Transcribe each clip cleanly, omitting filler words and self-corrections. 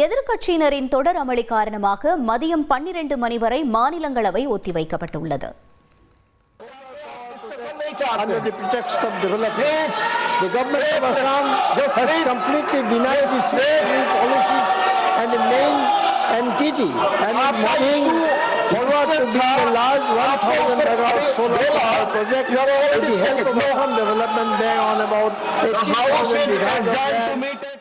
எதிர்க்கட்சியினரின் தொடர் அமளி காரணமாக மதியம் 12 மணி வரை மாநிலங்களவை ஒத்திவைக்கப்பட்டுள்ளது. Under the pretext of development, the government of Assam has completely denied the policies and the main entity and is moving forward to build a large 1,000 megawatt solar power project with the help of Assam Development Bank on about 80,000 megawatt.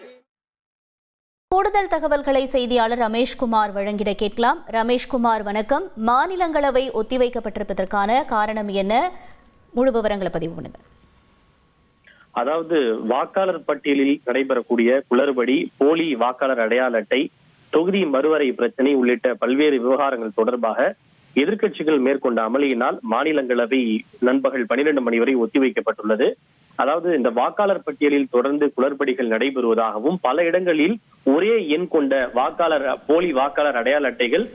கூடுதல் தகவல்களை செய்தியாளர் ரமேஷ்குமார் வழங்கிட கேட்கலாம். ரமேஷ்குமார், வணக்கம். மாநிலங்களவை ஒத்திவைக்கப்பட்டிருப்பதற்கான காரணம் என்ன? முழு விவரங்களை பதிவு பண்ணுங்க. அதாவது வாக்காளர் பட்டியலில் நடைபெறக்கூடிய குளறுபடி, போலி வாக்காளர் அடையாள அட்டை, தொகுதி மறுவரை பிரச்சனை உள்ளிட்ட பல்வேறு விவகாரங்கள் தொடர்பாக எதிர்க்கட்சிகள் மேற்கொண்ட அமளியினால் மாநிலங்களவை நண்பகல் 12 மணி வரை ஒத்திவைக்கப்பட்டுள்ளது. அதாவது இந்த வாக்காளர் பட்டியலில் தொடர்ந்து குளறுபடிகள் நடைபெறுவதாகவும் பல இடங்களில் ஒரே எண் கொண்ட போலி வாக்காளர் அடையாள அட்டைகள்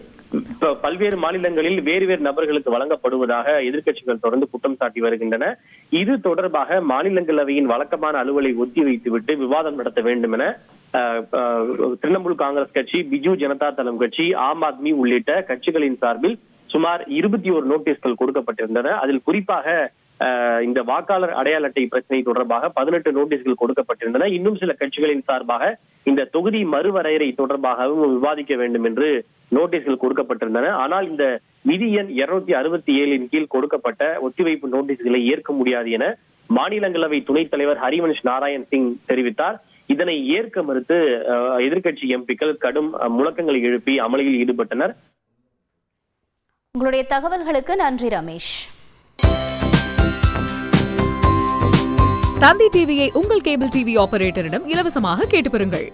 பல்வேறு மாநிலங்களில் வேறு வேறு நபர்களுக்கு வழங்கப்படுவதாக எதிர்க்கட்சிகள் தொடர்ந்து குற்றம் சாட்டி வருகின்றன. இது தொடர்பாக மாநிலங்களவையின் வழக்கமான அலுவலை ஒத்திவைத்துவிட்டு விவாதம் நடத்த வேண்டும் என திரிணாமுல் காங்கிரஸ் கட்சி, பிஜு ஜனதா தளம் கட்சி, ஆம் ஆத்மி உள்ளிட்ட கட்சிகளின் சார்பில் சுமார் 21 நோட்டீஸ்கள் கொடுக்கப்பட்டிருந்தன. அதில் குறிப்பாக இந்த வாக்காளர் அடையாள அட்டை பிரச்சனை தொடர்பாக 18 நோட்டீஸ்கள் கொடுக்கப்பட்டிருந்தன. இன்னும் சில கட்சிகளின் சார்பாக இந்த தொகுதி மறுவரையறை தொடர்பாகவும் விவாதிக்க வேண்டும் என்று நோட்டீஸ்கள் கொடுக்கப்பட்டிருந்தன. ஆனால் இந்த விதி எண் 267 கீழ் கொடுக்கப்பட்ட ஒத்திவைப்பு நோட்டீஸ்களை ஏற்க முடியாது என மாநிலங்களவை துணைத் தலைவர் ஹரிவன்ஷ் நாராயண் சிங் தெரிவித்தார். இதனை ஏற்க மறுத்து எதிர்க்கட்சி எம்பிக்கள் கடும் முழக்கங்களை எழுப்பி அமளியில் ஈடுபட்டனர். உங்களுடைய தகவல்களுக்கு நன்றி ரமேஷ். தந்தி டிவியை உங்கள் கேபிள் டிவி ஆபரேட்டரிடம் இலவசமாக கேட்டு பெறுங்கள்.